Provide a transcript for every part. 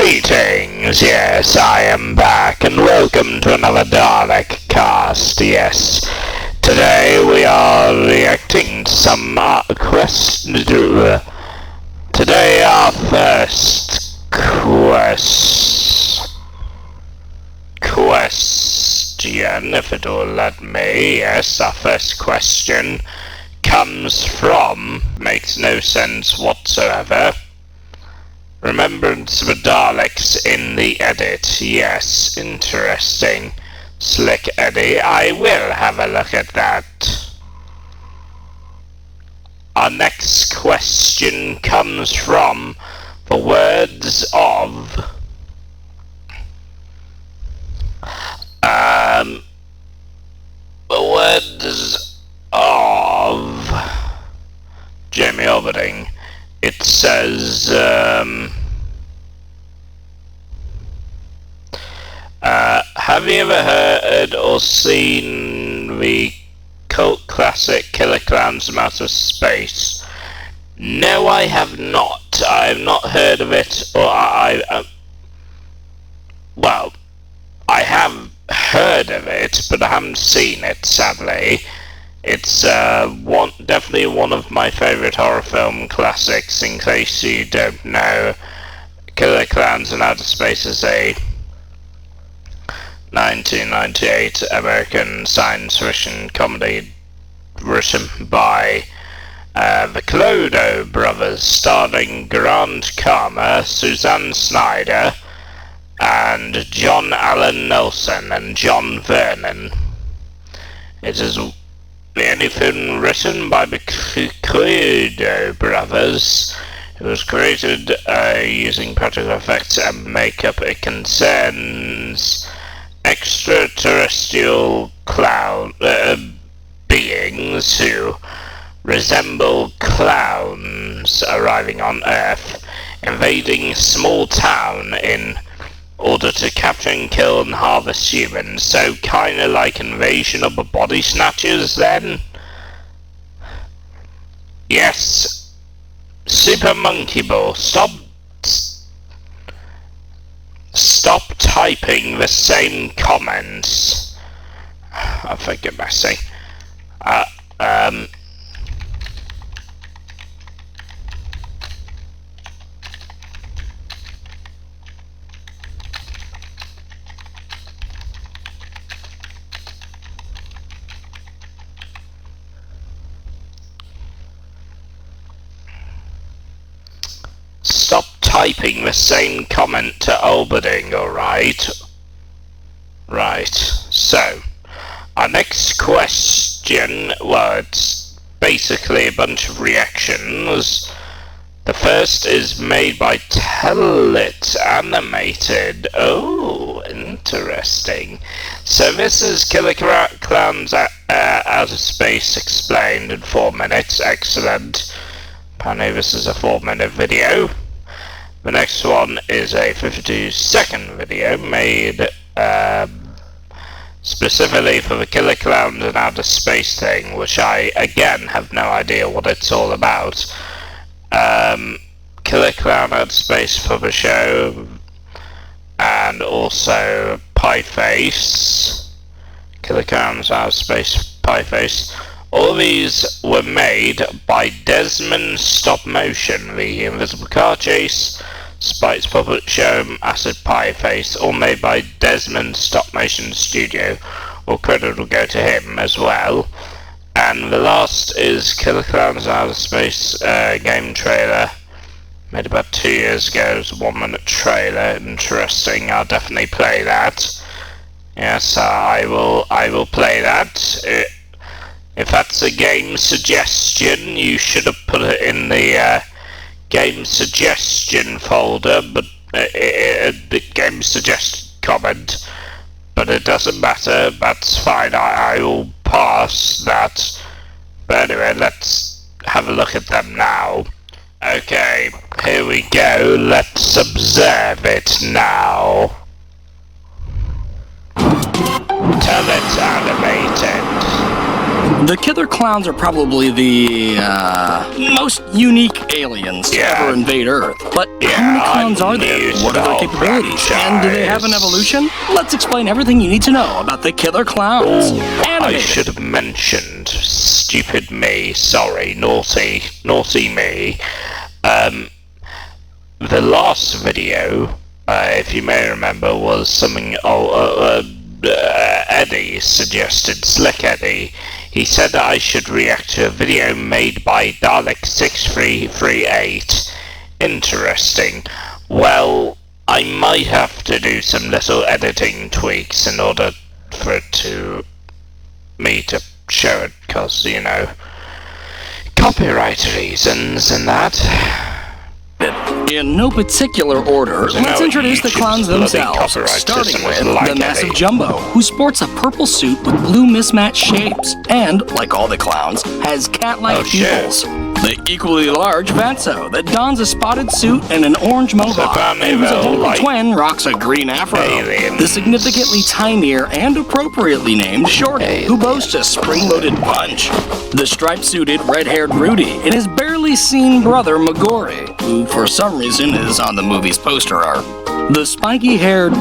Greetings, yes, I am back, and welcome to another Dalekcast, yes. Today we are reacting to some questions. Today our first question, if it will let me, yes, our first question comes from, makes no sense whatsoever, Remembrance of the Daleks in the edit. Yes, interesting. Slick Eddie, I will have a look at that. Our next question comes from the words of Jamie Orberding. It says, have you ever heard or seen the cult classic Killer Clowns from Outer Space? No, I have not. I have not heard of it, or well, I have heard of it, but I haven't seen it, sadly. It's definitely one of my favourite horror film classics. In case you don't know, Killer Clowns in Outer Space is a 1998 American science fiction comedy written by the Clodo brothers, starring Grant Karma, Suzanne Snyder, and John Allen Nelson and John Vernon. It is the only film written by the Clodo brothers. It was created using practical effects and makeup. It concerns extraterrestrial beings who resemble clowns arriving on Earth, invading a small town in order to capture and kill and harvest humans. So kinda like Invasion of the Body Snatchers then? Yes. Super Monkey Ball, stop typing the same comments. I think you're messy. Stop typing the same comment to Orberding, alright? Right, so, our next question, well, it's basically a bunch of reactions. The first is made by Credtit Animated. Oh, interesting. So this is Killer Clowns Outer Space explained in 4 minutes. Excellent. Apparently this is a 4-minute video. The next one is a 52-second video made specifically for the Killer Clowns in Outer Space thing, which I, again, have no idea what it's all about. Killer Clown Outer Space for the show, and also Pieface. Killer Clowns Outer Space, Pieface. All these were made by Desmond Stop Motion, the Invisible Car Chase, Spike's Puppet Show, Acid Pieface, all made by Desmond Stop Motion Studio. All credit will go to him as well. And the last is Killer Clowns Outer Space game trailer, made about 2 years ago. It's a 1-minute trailer. Interesting. I'll definitely play that. Yes, I will play that. If that's a game suggestion, you should have put it in the game suggestion folder, but the game suggestion comment. But it doesn't matter. That's fine. I will pass that. But anyway, let's have a look at them now. Okay, here we go. Let's observe it now. Credtit Animated. The killer clowns are probably the most unique aliens to ever invade Earth. But how many clowns are there? What are their capabilities? And do they have an evolution? Let's explain everything you need to know about the killer clowns. I should have mentioned. Stupid me. Sorry. Naughty me. The last video, if you may remember, was something Eddie suggested, Slick Eddie. He said that I should react to a video made by Dalek6338. Interesting. Well, I might have to do some little editing tweaks in order for me to show it, because, you know, copyright reasons and that. In no particular order, let's introduce the clowns themselves, starting with the Massive Jumbo, who sports a purple suit with blue mismatched shapes, and, like all the clowns, has cat-like pupils. The equally large Fatso, that dons a spotted suit and an orange mohawk, and whose identical twin rocks a green afro. The significantly tinier and appropriately named Shorty, who boasts a spring-loaded punch. The striped-suited, red-haired Rudy, and his barely-seen brother Magori, who for some reason is on the movie's poster art. The spiky-haired,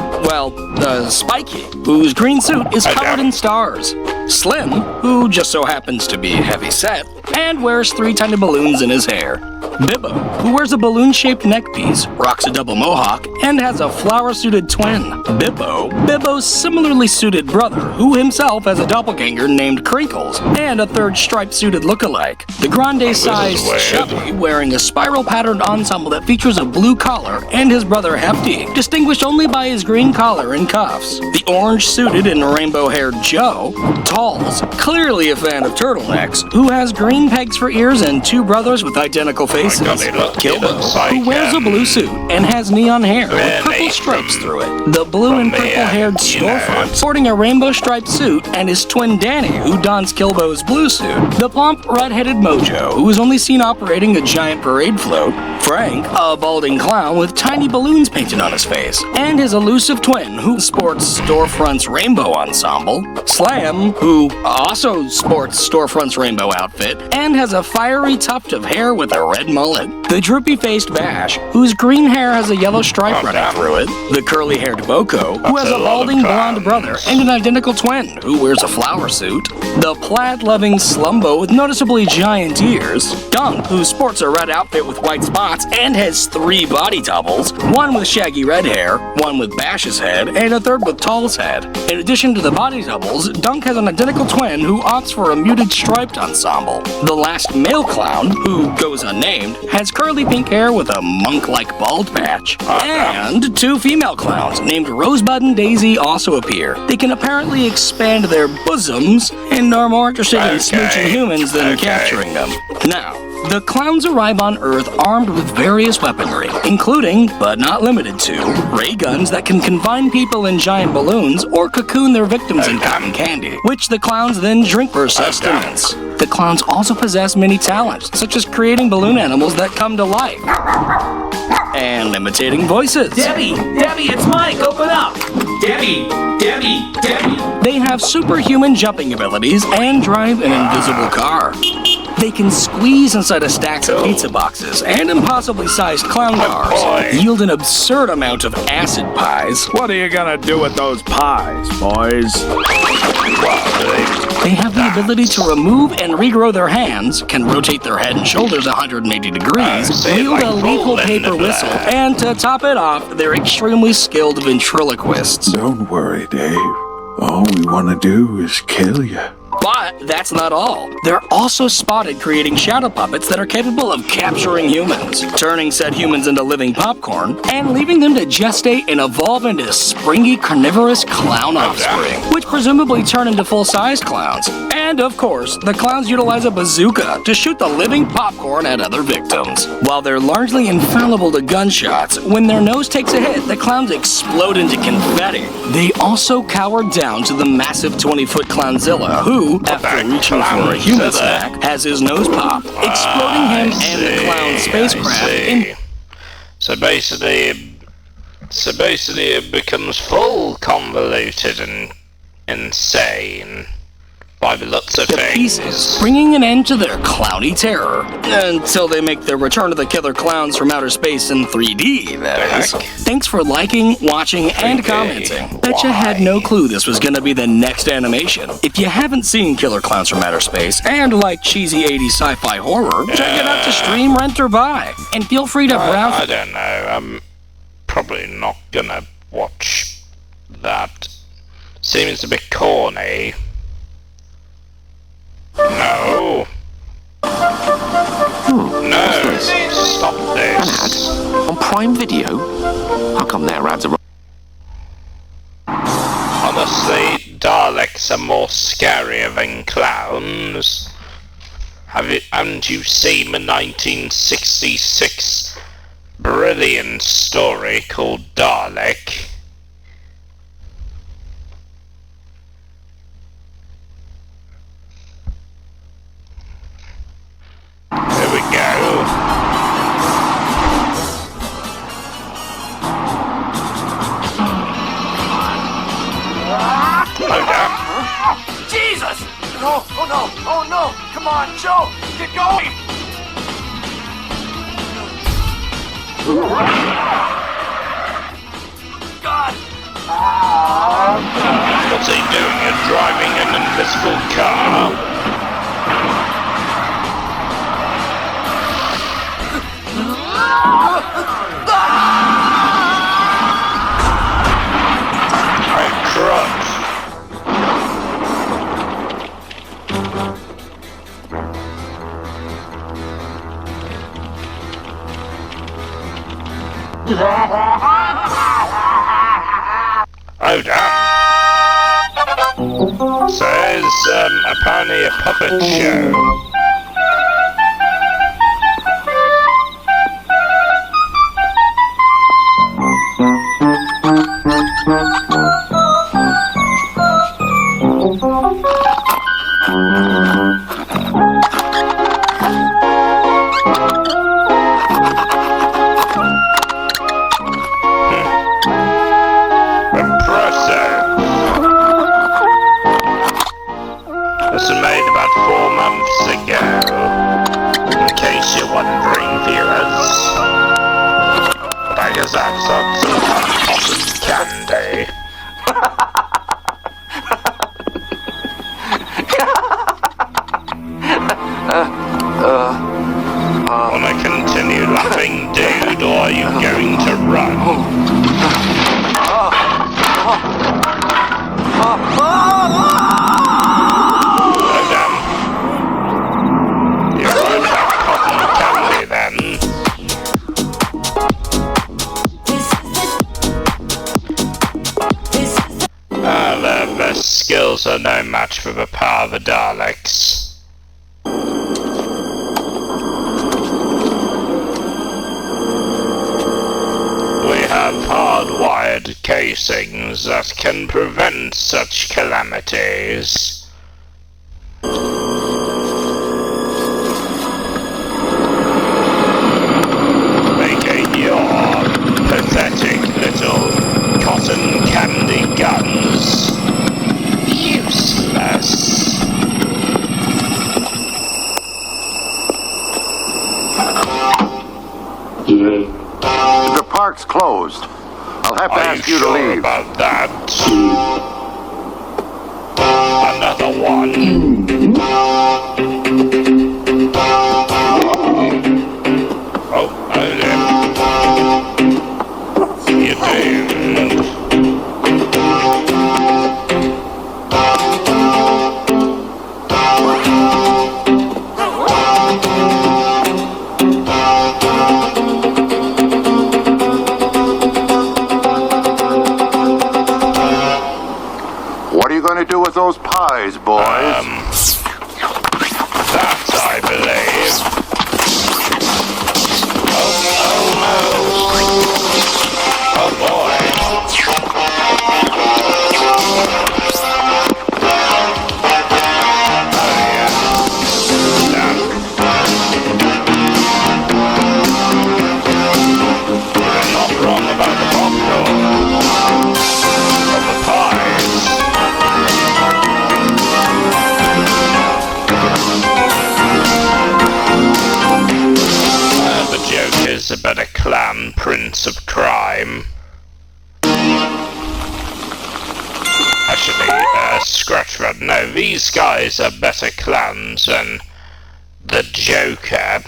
Spiky, whose green suit is covered in stars. Slim, who just so happens to be heavy-set, and wears 3 tiny balloons in his hair. Bibbo, who wears a balloon-shaped neckpiece, rocks a double mohawk, and has a flower-suited twin. Bibbo's similarly suited brother, who himself has a doppelganger named Crinkles, and a third striped-suited lookalike. The grande-sized Chubby, wearing a spiral-patterned ensemble that features a blue collar, and his brother Hefty, distinguished only by his green collar and cuffs. The orange-suited and rainbow-haired Joe, Talls, clearly a fan of turtlenecks, who has green pegs for ears and 2 brothers with identical faces. Kilbo, who wears a blue suit and has neon hair with purple stripes through it. The blue and purple-haired Storefront, sporting a rainbow-striped suit, and his twin Danny, who dons Kilbo's blue suit. The plump, red-headed Mojo, who is only seen operating a giant parade float. Frank, a balding clown with tiny balloons painted on his face. And his elusive twin, who sports Storefront's rainbow ensemble. Slam, who also sports Storefront's rainbow outfit, and has a fiery tuft of hair with a red mullet. The droopy-faced Bash, whose green hair has a yellow stripe running through it. The curly-haired Boko, who has a balding blonde brother and an identical twin, who wears a flower suit. The plaid-loving Slumbo with noticeably giant ears. Dunk, who sports a red outfit with white spots and has 3 body doubles, 1 with shaggy red hair, 1 with Bash's head, and a 3rd with Tall's head. In addition to the body doubles, Dunk has an identical twin who opts for a muted striped ensemble. The last male clown, who goes unnamed, has curly pink hair with a monk-like bald patch. And 2 female clowns, named Rosebud and Daisy, also appear. They can apparently expand their bosoms and are more interested in smooching humans than capturing them. Now, the clowns arrive on Earth armed with various weaponry, including, but not limited to, ray guns that can confine people in giant balloons or cocoon their victims in cotton candy, which the clowns then drink for sustenance. The clowns also possess many talents, such as creating balloon animals that come to life, and imitating voices. Debbie, it's Mike, open up! Debbie! They have superhuman jumping abilities and drive an invisible car. They can squeeze inside a stack of pizza boxes and impossibly sized clown cars, yield an absurd amount of acid pies. What are you gonna do with those pies, boys? They have the ability to remove and regrow their hands, can rotate their head and shoulders 180 degrees, wield a lethal paper whistle, and to top it off, they're extremely skilled ventriloquists. Don't worry, Dave. All we want to do is kill you. But that's not all. They're also spotted creating shadow puppets that are capable of capturing humans, turning said humans into living popcorn, and leaving them to gestate and evolve into springy carnivorous clown offspring, which presumably turn into full-size clowns. And of course, the clowns utilize a bazooka to shoot the living popcorn at other victims. While they're largely infallible to gunshots, when their nose takes a hit, the clowns explode into confetti. They also cower down to the massive 20-foot Clownzilla, who, after reaching for a human snack, has his nose pop, exploding him and the clown spacecraft in... So basically it becomes full convoluted and insane. by the looks of the things. pieces, bringing an end to their clowny terror. Until they make their return to the killer clowns from outer space in 3D, that is. Heck? Thanks for liking, watching, and 3D. commenting. Bet you had no clue this was gonna be the next animation. If you haven't seen Killer Clowns from Outer Space and like cheesy 80s sci-fi horror, check it out to stream, rent, or buy. And feel free to browse... I don't know, I'm probably not gonna watch that. Seems a bit corny. No. No. Stop this. On Prime Video? How come their ads are... Honestly, Daleks are more scarier than clowns. Haven't you seen the 1966 brilliant story called Dalek? There we go. Jesus! No, oh no, oh no! Come on, Joe! Get going! God! What's he doing? You're driving an invisible car? Oh, crud. Hold up. So there's apparently a puppet show. This was made about 4 months ago, in case you're wondering, viewers. But I guess that's some cotton candy. Wanna continue laughing, dude, or are you going to run? Their skills are no match for the power of the Daleks. We have hardwired casings that can prevent such calamities. Making your pathetic little cotton candy guns useless. The park's closed. I'll have to ask you to sure leave. about that? Another one. Oh, you doomed. What are you going to do with those pies, boys? That, I believe. Oh no. Oh boy. Oh yeah. Damn. You're not wrong about the popcorn. Or the pies. source of crime. Actually, scratch that. No, these guys are better clowns than the Joker.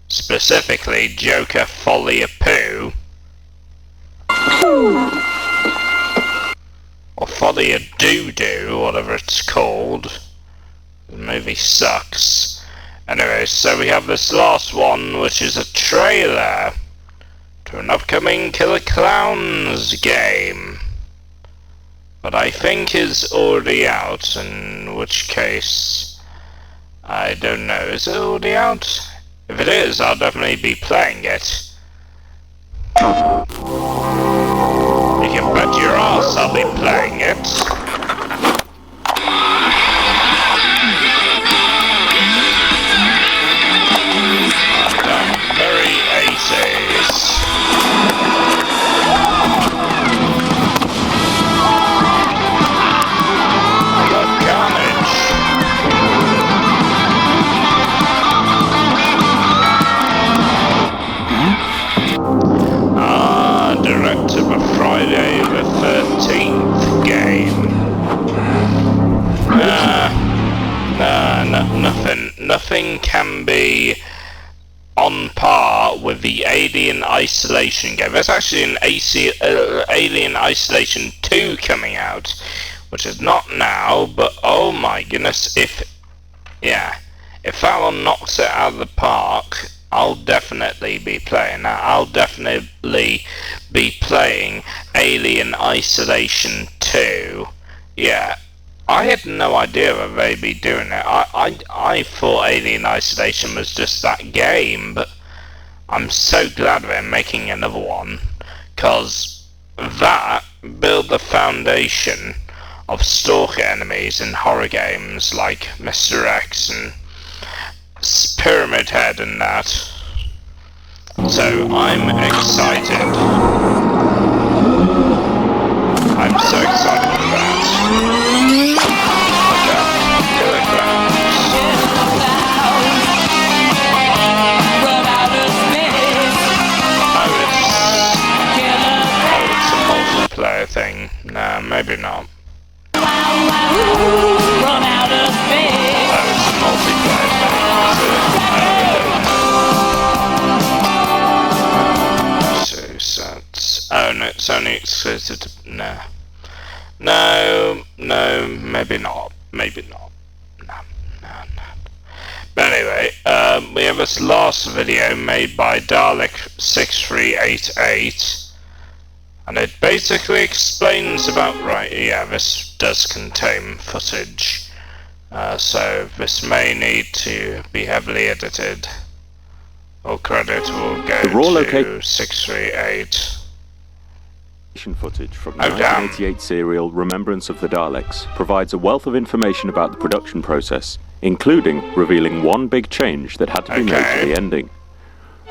Specifically, Joker Folly a Poo. Or Folly a Doo-Doo, whatever it's called. The movie sucks. Anyway, so we have this last one, which is a trailer to an upcoming Killer Clowns game. But I think is already out, in which case, I don't know, is it already out? If it is, I'll definitely be playing it. You can bet your ass I'll be playing it. Very 80s. Director of a Friday the 13th game. Nothing can be on par with the Alien Isolation game. There's actually an Alien Isolation 2 coming out, which is not now, but oh my goodness, if that one knocks it out of the park, I'll definitely be playing that. I'll definitely be playing Alien Isolation 2. Yeah, I had no idea that they'd be doing it. I thought Alien Isolation was just that game, but I'm so glad they're making another one, because that built the foundation of stalker enemies in horror games like Mr. X and Pyramid Head and that. So I'm excited. I'm so excited for that. Killer Clowns. It's a multiplayer thing. Nah, maybe not. Oh, it's a multiplayer thing. Oh no, it's only exclusive to... No, maybe not. No. But anyway, we have this last video made by Dalek6388, and it basically explains about... Right, yeah, this does contain footage, so this may need to be heavily edited. All credit will go to 638. Footage from the 1988 serial Remembrance of the Daleks provides a wealth of information about the production process, including revealing one big change that had to be made to the ending.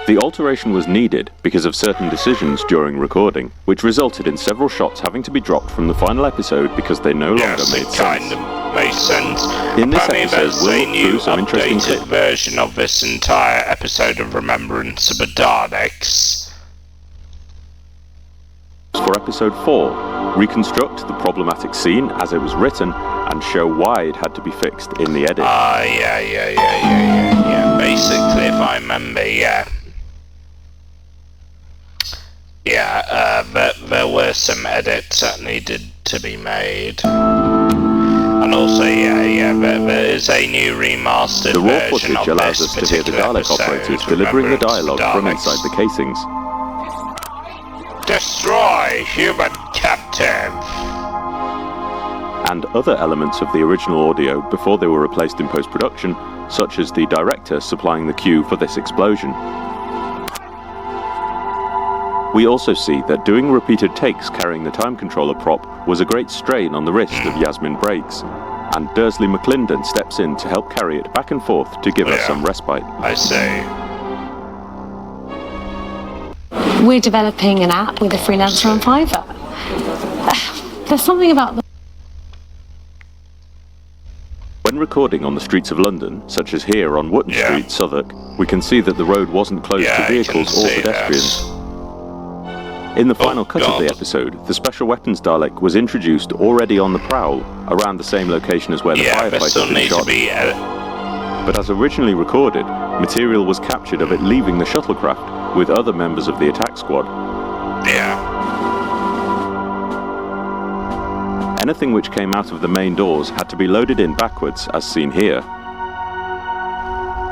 The alteration was needed because of certain decisions during recording, which resulted in several shots having to be dropped from the final episode because they no longer made sense. Makes sense. In this Apparently episode, we'll look through some interesting updated version of this entire episode of Remembrance of the Daleks. For episode 4, reconstruct the problematic scene as it was written and show why it had to be fixed in the edit. Yeah. Basically, if I remember, there were some edits that needed to be made. And also, there is a new remastered the raw version footage of allows this us to hear the Dalek operators delivering the dialogue from inside the casings. Destroy human captive! And other elements of the original audio before they were replaced in post-production, such as the director supplying the cue for this explosion. We also see that doing repeated takes carrying the time controller prop was a great strain on the wrist of Yasmin Briggs, and Dursley McClendon steps in to help carry it back and forth to give us some respite. I see. We're developing an app with a freelancer on Fiverr. There's something about the... When recording on the streets of London, such as here on Wootton Street, Southwark, we can see that the road wasn't closed to vehicles or pedestrians. In the final cut of the episode, the Special Weapons Dalek was introduced already on the prowl, around the same location as where the firefighter had been shot. But as originally recorded, material was captured of it leaving the shuttlecraft with other members of the attack squad. Yeah. Anything which came out of the main doors had to be loaded in backwards, as seen here.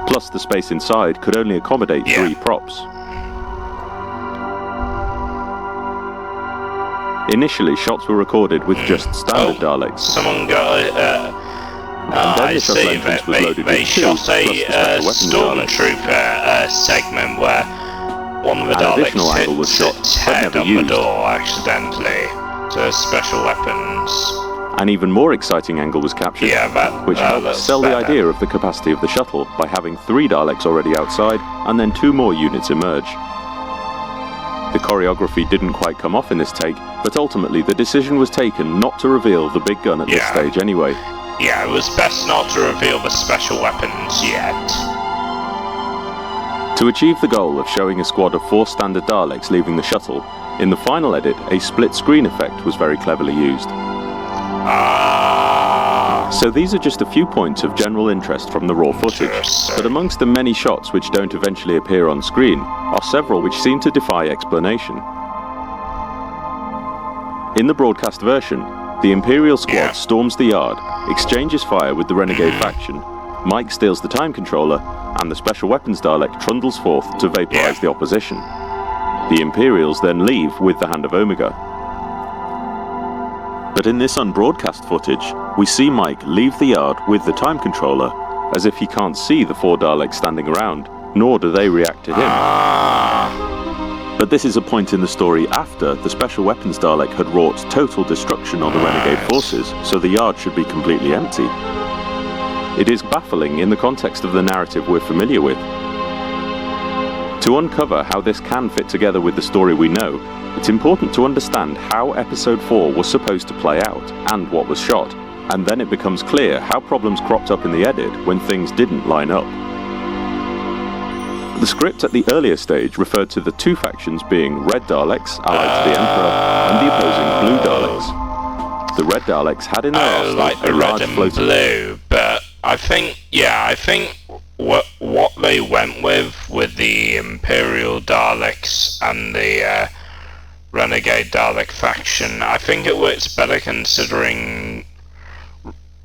Plus, the space inside could only accommodate 3 props. Initially, shots were recorded with just standard Daleks. Someone got I see that they shot a stormtrooper segment where one of the Daleks hit its head on the door accidentally. So special weapons. An even more exciting angle was captured, which helped sell the idea of the capacity of the shuttle by having 3 Daleks already outside and then 2 more units emerge. The choreography didn't quite come off in this take, but ultimately the decision was taken not to reveal the big gun at this stage anyway. Yeah, it was best not to reveal the special weapons yet. To achieve the goal of showing a squad of 4 standard Daleks leaving the shuttle, in the final edit, a split screen effect was very cleverly used. So these are just a few points of general interest from the raw footage, but amongst the many shots which don't eventually appear on screen are several which seem to defy explanation. In the broadcast version, the Imperial squad storms the yard, exchanges fire with the Renegade faction, Mike steals the time controller, and the Special Weapons Dalek trundles forth to vaporize the opposition. The Imperials then leave with the Hand of Omega. But in this unbroadcast footage, we see Mike leave the yard with the time controller, as if he can't see the 4 Daleks standing around, nor do they react to him. But this is a point in the story after the Special Weapons Dalek had wrought total destruction on the Renegade forces, so the yard should be completely empty. It is baffling in the context of the narrative we're familiar with. To uncover how this can fit together with the story we know, it's important to understand how Episode 4 was supposed to play out, and what was shot, and then it becomes clear how problems cropped up in the edit when things didn't line up. The script at the earlier stage referred to the 2 factions being Red Daleks, allied to the Emperor, and the opposing Blue Daleks. The Red Daleks had in their arsenal a large floating... blue, but I think what they went with the Imperial Daleks and the Renegade Dalek faction, I think it works better considering,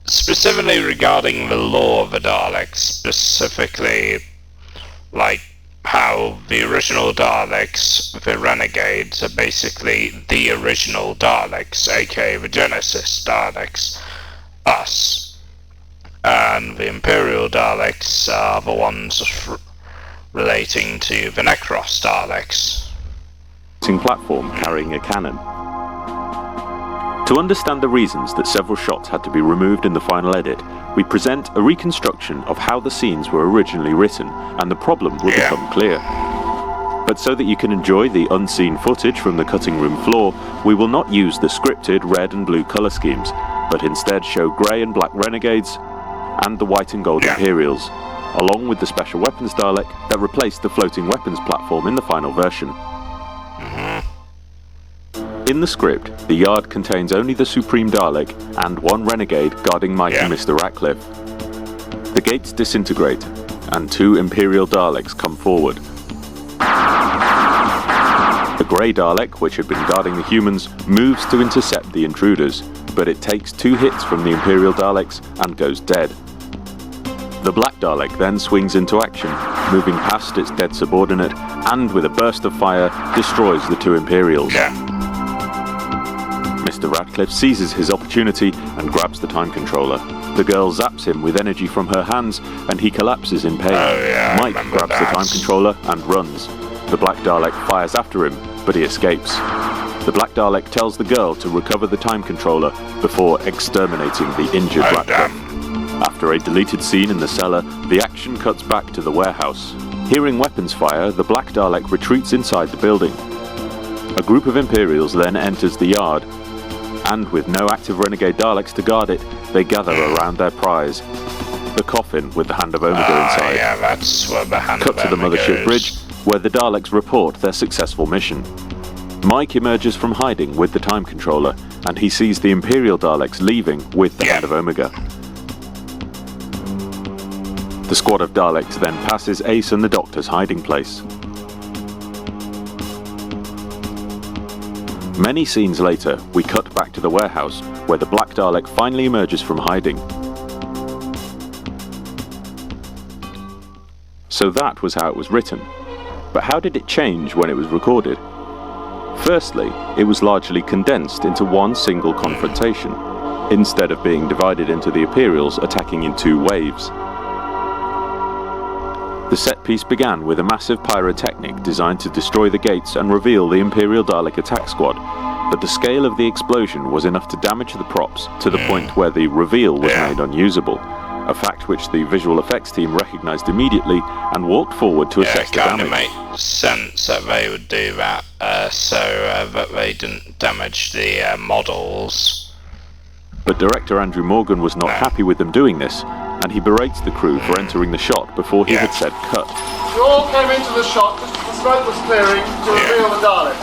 specifically regarding the lore of the Daleks, specifically like how the original Daleks, the Renegades, are basically the original Daleks, aka the Genesis Daleks, us. And the Imperial Daleks are the ones relating to the Necros Daleks. Platform carrying a cannon. To understand the reasons that several shots had to be removed in the final edit, we present a reconstruction of how the scenes were originally written, and the problem will become clear. But so that you can enjoy the unseen footage from the cutting room floor, we will not use the scripted red and blue colour schemes, but instead show grey and black Renegades and the white and gold Imperials, along with the Special Weapons Dalek that replaced the floating weapons platform in the final version. In the script, the yard contains only the Supreme Dalek and 1 Renegade guarding Mike and Mr. Ratcliffe. The gates disintegrate, and 2 Imperial Daleks come forward. The Grey Dalek, which had been guarding the humans, moves to intercept the intruders, but it takes 2 hits from the Imperial Daleks and goes dead. The Black Dalek then swings into action, moving past its dead subordinate, and with a burst of fire, destroys the 2 Imperials. Mr. Ratcliffe seizes his opportunity and grabs the time controller. The girl zaps him with energy from her hands, and he collapses in pain. Mike grabs the time controller and runs. The Black Dalek fires after him, but he escapes. The Black Dalek tells the girl to recover the time controller before exterminating the injured Ratcliffe. After a deleted scene in the cellar, the action cuts back to the warehouse. Hearing weapons fire, the Black Dalek retreats inside the building. A group of Imperials then enters the yard, and with no active Renegade Daleks to guard it, they gather around their prize, the coffin with the Hand of Omega inside. That's where the Hand Cut to the mothership bridge, where the Daleks report their successful mission. Mike emerges from hiding with the time controller, and he sees the Imperial Daleks leaving with the Hand of Omega. The squad of Daleks then passes Ace and the Doctor's hiding place. Many scenes later, we cut back to the warehouse, where the Black Dalek finally emerges from hiding. So that was how it was written. But how did it change when it was recorded? Firstly, it was largely condensed into one single confrontation, instead of being divided into the Imperials attacking in two waves. The set piece began with a massive pyrotechnic designed to destroy the gates and reveal the Imperial Dalek attack squad, but the scale of the explosion was enough to damage the props to the point where the reveal was made unusable, a fact which the visual effects team recognised immediately and walked forward to assess the damage. It kind of makes sense that they would do that, so that they didn't damage the models. But director Andrew Morgan was not happy with them doing this, and he berates the crew for entering the shot before he had said cut. We all came into the shot just as the smoke was clearing to reveal the Dalek.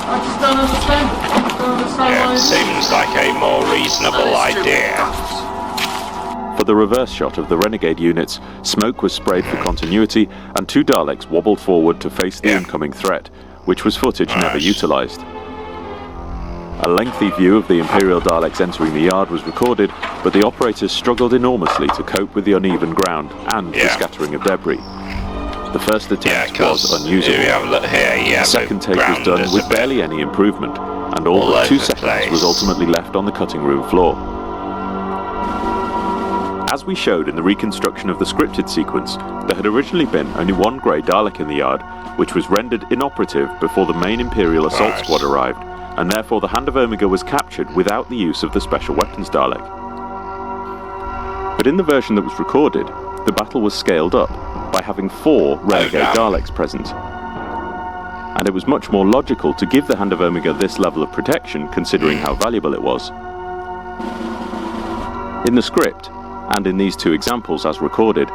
I just don't understand it. I don't understand why. It seems like a more reasonable idea. For the reverse shot of the Renegade units, smoke was sprayed for continuity, and two Daleks wobbled forward to face the incoming threat, which was footage never utilised. A lengthy view of the Imperial Daleks entering the yard was recorded, but the operators struggled enormously to cope with the uneven ground and the scattering of debris. The first attempt was unusable. The second take was done with barely any improvement, and all but 2 seconds was ultimately left on the cutting room floor. As we showed in the reconstruction of the scripted sequence, there had originally been only one grey Dalek in the yard, which was rendered inoperative before the main Imperial assault squad arrived, and therefore the Hand of Omega was captured without the use of the Special Weapons Dalek. But in the version that was recorded, the battle was scaled up by having 4 Renegade Daleks present. And it was much more logical to give the Hand of Omega this level of protection, considering how valuable it was. In the script, and in these 2 examples as recorded,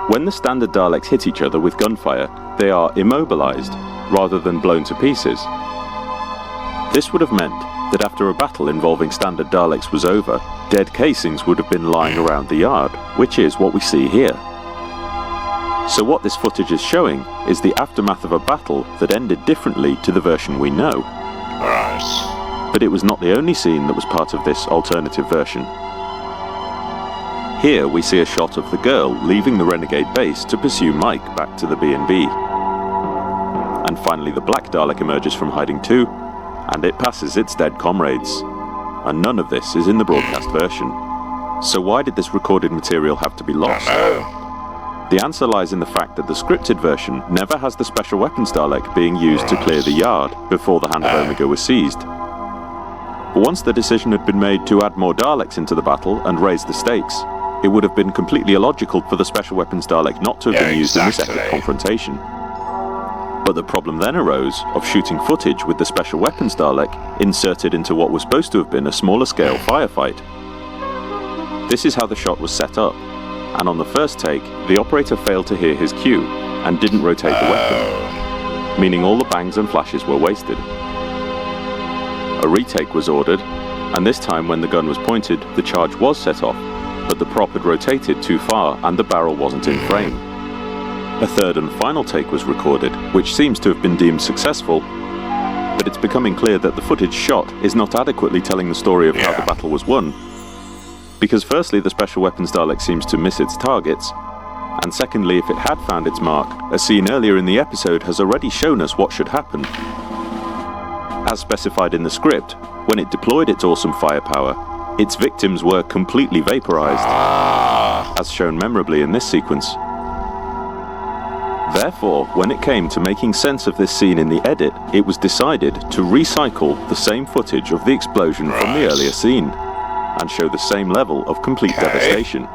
when the standard Daleks hit each other with gunfire, they are immobilized, rather than blown to pieces. This would have meant that after a battle involving standard Daleks was over, dead casings would have been lying around the yard, which is what we see here. So what this footage is showing is the aftermath of a battle that ended differently to the version we know. But it was not the only scene that was part of this alternative version. Here we see a shot of the girl leaving the Renegade base to pursue Mike back to the B&B. And finally the Black Dalek emerges from hiding too, and it passes its dead comrades. And none of this is in the broadcast version. So why did this recorded material have to be lost? The answer lies in the fact that the scripted version never has the Special Weapons Dalek being used to clear the yard before the Hand of Omega was seized. But once the decision had been made to add more Daleks into the battle and raise the stakes, it would have been completely illogical for the Special Weapons Dalek not to have been used in this epic confrontation. But the problem then arose of shooting footage with the Special Weapons Dalek inserted into what was supposed to have been a smaller scale firefight. This is how the shot was set up, and on the first take, the operator failed to hear his cue and didn't rotate the weapon, meaning all the bangs and flashes were wasted. A retake was ordered, and this time when the gun was pointed, the charge was set off, but the prop had rotated too far and the barrel wasn't in frame. A third and final take was recorded, which seems to have been deemed successful, but it's becoming clear that the footage shot is not adequately telling the story of how the battle was won. Because firstly, the Special Weapons Dalek seems to miss its targets, and secondly, if it had found its mark, a scene earlier in the episode has already shown us what should happen. As specified in the script, when it deployed its awesome firepower, its victims were completely vaporized, as shown memorably in this sequence. Therefore, when it came to making sense of this scene in the edit, it was decided to recycle the same footage of the explosion from the earlier scene, and show the same level of complete devastation.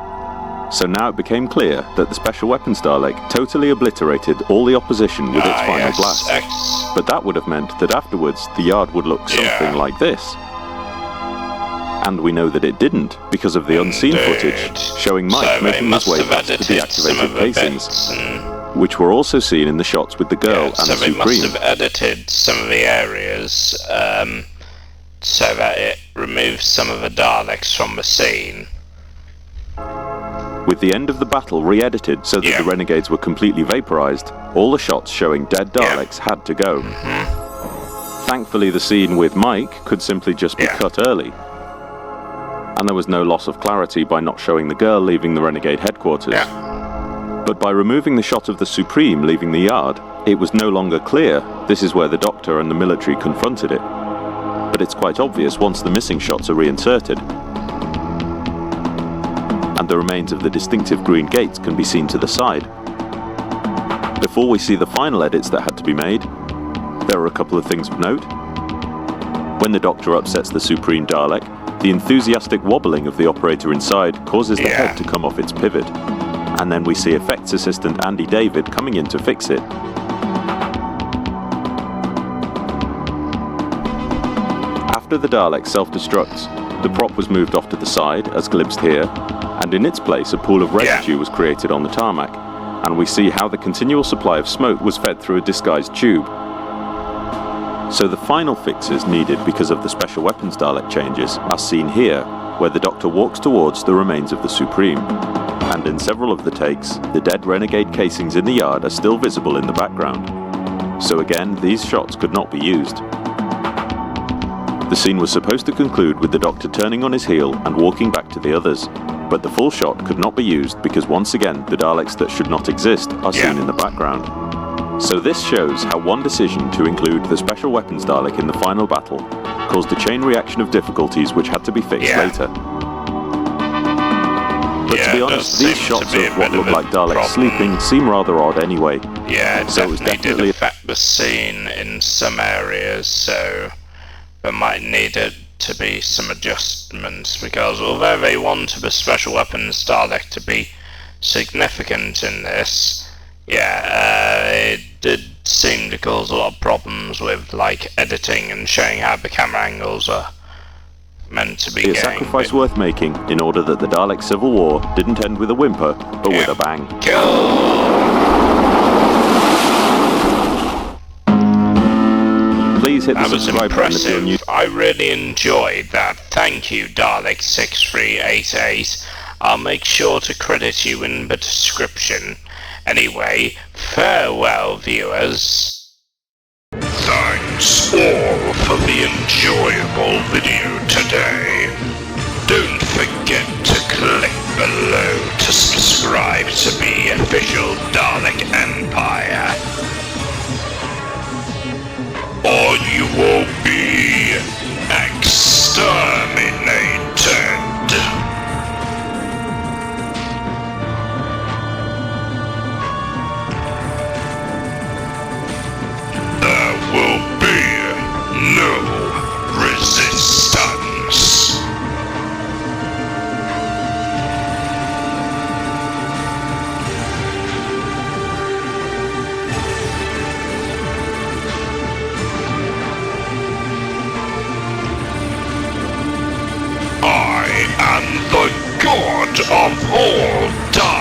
So now it became clear that the Special Weapons Dalek totally obliterated all the opposition with its final blast. But that would have meant that afterwards the yard would look something like this. And we know that it didn't, because of the unseen footage, showing Mike making his way back to the deactivated casings, which were also seen in the shots with the girl and so the Supreme. So they must have edited some of the areas so that it removes some of the Daleks from the scene. With the end of the battle re-edited so that the renegades were completely vaporized, all the shots showing dead Daleks had to go. Thankfully, the scene with Mike could simply just be cut early. And there was no loss of clarity by not showing the girl leaving the renegade headquarters. But by removing the shot of the Supreme leaving the yard, it was no longer clear this is where the Doctor and the military confronted it. But it's quite obvious once the missing shots are reinserted. And the remains of the distinctive green gates can be seen to the side. Before we see the final edits that had to be made, there are a couple of things of note. When the Doctor upsets the Supreme Dalek, the enthusiastic wobbling of the operator inside causes the head to come off its pivot. And then we see effects assistant Andy David coming in to fix it. After the Dalek self-destructs, the prop was moved off to the side, as glimpsed here, and in its place a pool of residue was created on the tarmac, and we see how the continual supply of smoke was fed through a disguised tube. So the final fixes needed because of the special weapons Dalek changes are seen here, where the Doctor walks towards the remains of the Supreme. And in several of the takes, the dead renegade casings in the yard are still visible in the background. So again, these shots could not be used. The scene was supposed to conclude with the Doctor turning on his heel and walking back to the others, but the full shot could not be used because once again the Daleks that should not exist are seen in the background. So this shows how one decision to include the special weapons Dalek in the final battle caused a chain reaction of difficulties which had to be fixed later. But to be honest, these shots of what look like Daleks sleeping seem rather odd anyway. Yeah, so it was definitely did affect the scene in some areas, so there might need to be some adjustments, because although they wanted the special weapons Dalek to be significant in this, it did seem to cause a lot of problems with like editing and showing how the camera angles are meant to be a sacrifice worth making in order that the Dalek Civil War didn't end with a whimper, but with a bang. Please hit the subscribe button if you're new. I really enjoyed that. Thank you, Dalek6388. I'll make sure to credit you in the description. Anyway, farewell, viewers. Thanks all for the enjoyable video today. Don't forget to click below to subscribe to the official Dalek Empire, or you will be exterminated. There will be no resistance. I am the God of all Daleks.